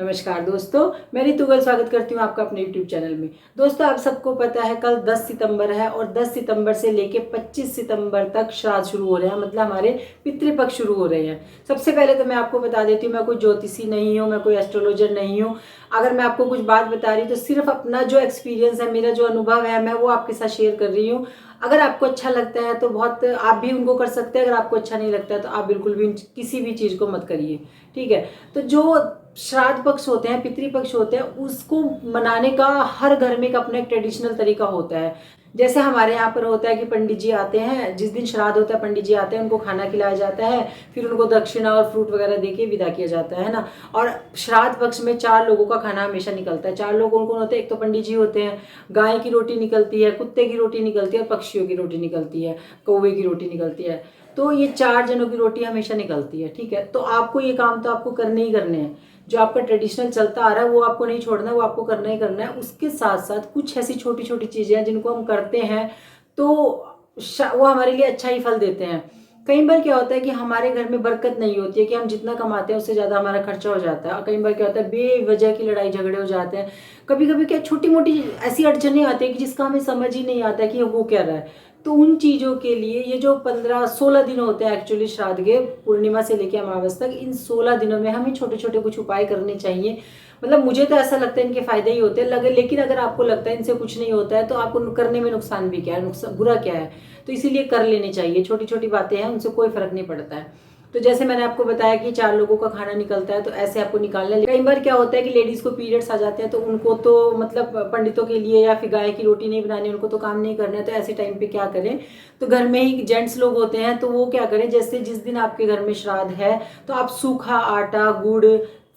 नमस्कार दोस्तों, मैं रितु गर्ग स्वागत करती हूँ आपका अपने YouTube चैनल में। दोस्तों, आप सबको पता है कल 10 सितंबर है और 10 सितंबर से लेके 25 सितंबर तक श्राद्ध शुरू हो रहे हैं, मतलब हमारे पितृपक्ष शुरू हो रहे हैं। सबसे पहले तो मैं आपको बता देती हूँ, मैं कोई ज्योतिषी नहीं हूँ, मैं कोई एस्ट्रोलॉजर नहीं हूँ। अगर मैं आपको कुछ बात बता रही हूँ तो सिर्फ अपना जो एक्सपीरियंस है, मेरा जो अनुभव है, मैं वो आपके साथ शेयर कर रही हूँ। अगर आपको अच्छा लगता है तो बहुत आप भी उनको कर सकते हैं, अगर आपको अच्छा नहीं लगता है तो आप बिल्कुल भी किसी भी चीज़ को मत करिए। ठीक है, तो जो श्राद्ध पक्ष होते हैं, पितृपक्ष होते हैं, उसको मनाने का हर घर में एक अपना एक ट्रेडिशनल तरीका होता है। जैसे हमारे यहाँ पर होता है कि पंडित जी आते हैं, जिस दिन श्राद्ध होता है पंडित जी आते हैं, उनको खाना खिलाया जाता है, फिर उनको दक्षिणा और फ्रूट वगैरह देके विदा किया जाता है ना। और श्राद्ध पक्ष में 4 लोगों का खाना हमेशा निकलता है। 4 लोग कौन कौन होते हैं? एक तो पंडित जी होते हैं, गाय की रोटी निकलती है, कुत्ते की रोटी निकलती है और पक्षियों की रोटी निकलती है, कौवे की रोटी निकलती है। तो ये 4 जनों की रोटी हमेशा निकलती है। ठीक है, तो आपको ये काम तो आपको करने ही करने हैं। जो आपका ट्रेडिशनल चलता आ रहा है वो आपको नहीं छोड़ना है, वो आपको करना ही करना है। उसके साथ साथ कुछ ऐसी छोटी छोटी चीज़ें हैं जिनको हम करते हैं तो वो हमारे लिए अच्छा ही फल देते हैं। कई बार क्या होता है कि हमारे घर में बरकत नहीं होती है, कि हम जितना कमाते हैं उससे ज़्यादा हमारा खर्चा हो जाता है। और कई बार क्या होता है, बेवजह की लड़ाई झगड़े हो जाते हैं। कभी कभी क्या छोटी मोटी ऐसी अड़चनें आती है कि जिसका हमें समझ ही नहीं आता है कि वो क्या रहा है। तो उन चीज़ों के लिए ये जो 15-16 दिन होते हैं एक्चुअली श्राद्ध के, पूर्णिमा से लेकर अमावस तक, इन 16 दिनों में हमें छोटे छोटे कुछ उपाय करने चाहिए। मतलब मुझे तो ऐसा लगता है इनके फायदे ही होते हैं लगे, लेकिन अगर आपको लगता है इनसे कुछ नहीं होता है तो आपको करने में नुकसान भी क्या है, नुकसान बुरा क्या है? तो इसीलिए कर लेने चाहिए। छोटी छोटी बातें हैं, उनसे कोई फर्क नहीं पड़ता है। तो जैसे मैंने आपको बताया कि 4 लोगों का खाना निकलता है, तो ऐसे आपको निकालना है। कई बार क्या होता है कि लेडीज को पीरियड्स आ जाते हैं, तो उनको तो मतलब पंडितों के लिए या फिर गाय की रोटी नहीं बनानी, उनको तो काम नहीं करना है। तो ऐसे टाइम पे क्या करें, तो घर में ही जेंट्स लोग होते हैं तो वो क्या करें, जैसे जिस दिन आपके घर में श्राद्ध है तो आप सूखा आटा, गुड़,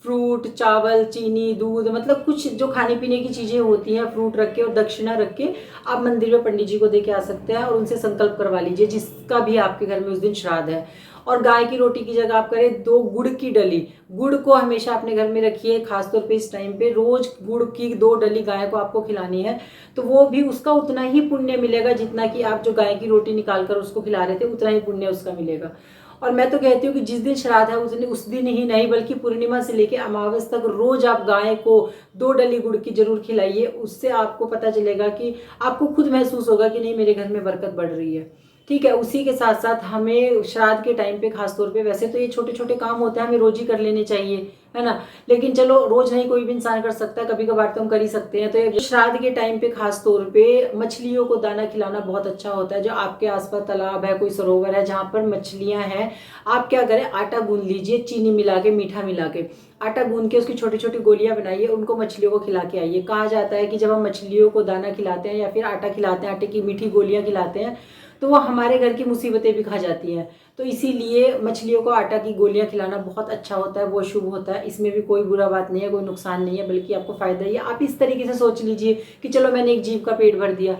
फ्रूट, चावल, चीनी, दूध, मतलब कुछ जो खाने पीने की चीज़ें होती हैं, फ्रूट रख के और दक्षिणा रख के आप मंदिर में पंडित जी को दे के आ सकते हैं और उनसे संकल्प करवा लीजिए जिसका भी आपके घर में उस दिन श्राद्ध है। और गाय की रोटी की जगह आप करें 2 गुड़ की डली। गुड़ को हमेशा अपने घर में रखिए, खासतौर पे इस टाइम पे रोज गुड़ की 2 डली गाय को आपको खिलानी है। तो वो भी उसका उतना ही पुण्य मिलेगा जितना कि आप जो गाय की रोटी निकाल कर उसको खिला रहे थे, उतना ही पुण्य उसका मिलेगा। और मैं तो कहती हूँ कि जिस दिन श्राद्ध है उस दिन ही नहीं बल्कि पूर्णिमा से लेकर अमावस तक रोज आप गाय को 2 डली गुड़ की जरूर खिलाइए। उससे आपको पता चलेगा कि आपको खुद महसूस होगा कि नहीं, मेरे घर में बरकत बढ़ रही है। ठीक है, उसी के साथ साथ हमें श्राद्ध के टाइम पे खासतौर पे, वैसे तो ये छोटे छोटे काम होते हैं हमें रोज ही कर लेने चाहिए, है ना, लेकिन चलो रोज नहीं कोई भी इंसान कर सकता है, कभी कभार तो हम कर ही सकते हैं। तो श्राद्ध के टाइम पे खासतौर पे मछलियों को दाना खिलाना बहुत अच्छा होता है। जो आपके आसपास तालाब है, कोई सरोवर है जहाँ पर मछलियाँ हैं, आप क्या करें, आटा गूंद लीजिए, चीनी मिला के, मीठा मिला के आटा गूंद के उसकी छोटी छोटी गोलियां बनाइए, उनको मछलियों को खिला के आइए। कहा जाता है कि जब हम मछलियों को दाना खिलाते हैं या फिर आटा खिलाते हैं, आटे की मीठी गोलियां खिलाते हैं, तो वो हमारे घर की मुसीबतें भी खा जाती हैं। तो इसीलिए मछलियों को आटा की गोलियां खिलाना बहुत अच्छा होता है, वो शुभ होता है। इसमें भी कोई बुरा बात नहीं है, कोई नुकसान नहीं है, बल्कि आपको फायदा ही है। आप इस तरीके से सोच लीजिए कि चलो मैंने एक जीव का पेट भर दिया।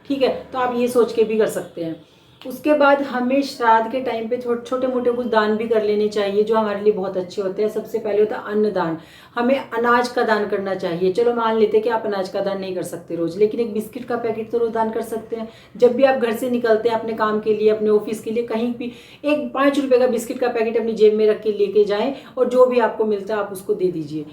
ठीक है, तो आप ये सोच के भी कर सकते हैं। उसके बाद हमें श्राद्ध के टाइम पे छोटे मोटे कुछ दान भी कर लेने चाहिए जो हमारे लिए बहुत अच्छे होते हैं। सबसे पहले होता है अन्न दान। हमें अनाज का दान करना चाहिए। चलो मान लेते हैं कि आप अनाज का दान नहीं कर सकते रोज, लेकिन एक बिस्किट का पैकेट तो रोज दान कर सकते हैं। जब भी आप घर से निकलते हैं अपने काम के लिए, अपने ऑफिस के लिए, कहीं भी एक 5 रुपए का बिस्किट का पैकेट अपनी जेब में रख के लेके जाएं और जो भी आपको मिलता है आप उसको दे दीजिए।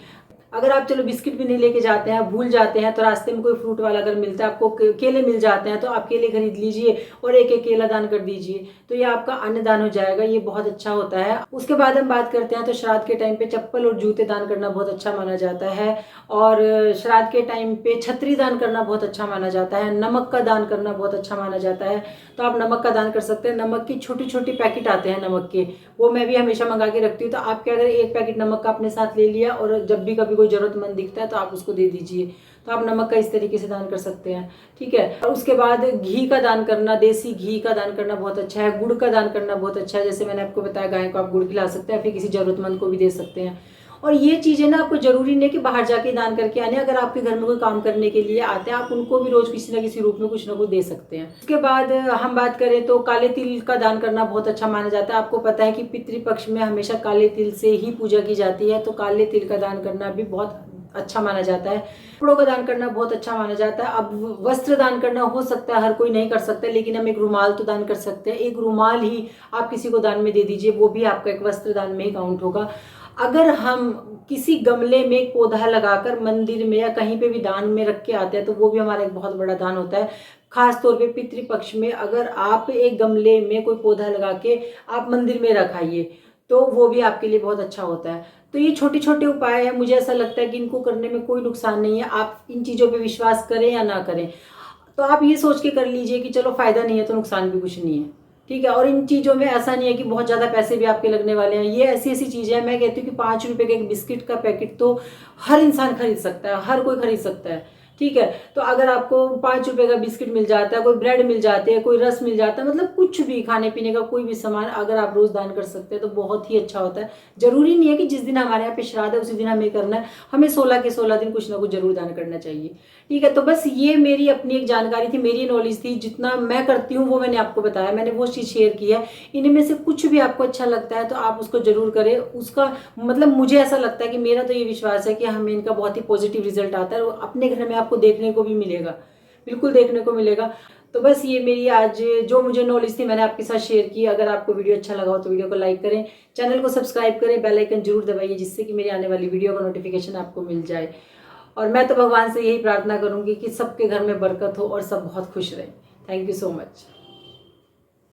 अगर आप चलो बिस्किट भी नहीं लेके जाते हैं, भूल जाते हैं, तो रास्ते में कोई फ्रूट वाला अगर मिलता है, आपको केले मिल जाते हैं, तो आप केले खरीद लीजिए और एक एक केला दान कर दीजिए। तो ये आपका अन्नदान हो जाएगा, ये बहुत अच्छा होता है। उसके बाद हम बात करते हैं तो श्राद्ध के टाइम पे चप्पल और जूते दान करना बहुत अच्छा माना जाता है। और श्राद्ध के टाइम पे छतरी दान करना बहुत अच्छा माना जाता है। नमक का दान करना बहुत अच्छा माना जाता है, तो आप नमक का दान कर सकते हैं। नमक की छोटी छोटी पैकेट आते हैं नमक के, वो मैं भी हमेशा मंगा के रखती हूँ। तो आप क्या करें, एक पैकेट नमक का अपने साथ ले लिया और जब भी कभी कोई जरूरतमंद दिखता है तो आप उसको दे दीजिए। तो आप नमक का इस तरीके से दान कर सकते हैं। ठीक है, और उसके बाद घी का दान करना, देसी घी का दान करना बहुत अच्छा है। गुड़ का दान करना बहुत अच्छा है। जैसे मैंने आपको बताया, गाय को आप गुड़ खिला सकते हैं, फिर किसी जरूरतमंद को भी दे सकते हैं। और ये चीजें ना आपको जरूरी नहीं कि बाहर जाके दान करके आने, अगर आपके घर में कोई काम करने के लिए आते हैं आप उनको भी रोज किसी न किसी रूप में कुछ ना कुछ दे सकते हैं। उसके बाद हम बात करें तो काले तिल का दान करना बहुत अच्छा माना जाता है। आपको पता है कि पितृपक्ष में हमेशा काले तिल से ही पूजा की जाती है, तो काले तिल का दान करना भी बहुत अच्छा माना जाता है। कपड़ों का दान करना बहुत अच्छा माना जाता है। अब वस्त्र दान करना हो सकता है हर कोई नहीं कर सकता, लेकिन हम एक रुमाल तो दान कर सकते हैं। एक रुमाल ही आप किसी को दान में दे दीजिए, वो भी आपका एक वस्त्र दान में ही काउंट होगा। अगर हम किसी गमले में एक पौधा लगाकर मंदिर में या कहीं पे भी दान में रख के आते हैं तो वो भी हमारा एक बहुत बड़ा दान होता है। खास तौर पे पितृपक्ष में अगर आप एक गमले में कोई पौधा लगा के आप मंदिर में रखाइए तो वो भी आपके लिए बहुत अच्छा होता है। तो ये छोटे छोटे उपाय हैं, मुझे ऐसा लगता है कि इनको करने में कोई नुकसान नहीं है। आप इन चीज़ों पे विश्वास करें या ना करें, तो आप ये सोच के कर लीजिए कि चलो फ़ायदा नहीं है तो नुकसान भी कुछ नहीं है, ठीक है। और इन चीज़ों में ऐसा नहीं है कि बहुत ज़्यादा पैसे भी आपके लगने वाले हैं। ये ऐसी ऐसी चीज़ें हैं, मैं कहती हूँ कि 5 रुपये का एक बिस्किट का पैकेट तो हर इंसान खरीद सकता है, हर कोई खरीद सकता है, ठीक है। तो अगर आपको 5 रुपये का बिस्किट मिल जाता है, कोई ब्रेड मिल जाते हैं, कोई रस मिल जाता है, मतलब कुछ भी खाने पीने का कोई भी सामान अगर आप रोज़ दान कर सकते हैं तो बहुत ही अच्छा होता है। जरूरी नहीं है कि जिस दिन हमारे यहाँ पे श्राद्ध है उसी दिन हमें करना है, हमें 16 के 16 दिन कुछ ना कुछ जरूर दान करना चाहिए, ठीक है। तो बस ये मेरी अपनी एक जानकारी थी, मेरी नॉलेज थी, जितना मैं करती हूँ वो मैंने आपको बताया, मैंने वो चीज़ शेयर की है। इनमें से कुछ भी आपको अच्छा लगता है तो आप उसको जरूर करें। उसका मतलब मुझे ऐसा लगता है कि मेरा तो ये विश्वास है कि हमें इनका बहुत ही पॉजिटिव रिजल्ट आता है और अपने घर में आपको देखने को भी मिलेगा, बिल्कुल देखने को मिलेगा। तो बस ये मेरी आज जो मुझे नॉलेज थी मैंने आपके साथ शेयर की। अगर आपको वीडियो अच्छा लगा हो तो वीडियो को लाइक करें, चैनल को सब्सक्राइब करें, बेल आइकन जरूर दबाइए जिससे कि मेरी आने वाली वीडियो का नोटिफिकेशन आपको मिल जाए। और मैं तो भगवान से यही प्रार्थना करूंगी कि सबके घर में बरकत हो और सब बहुत खुश रहें। Thank you so much.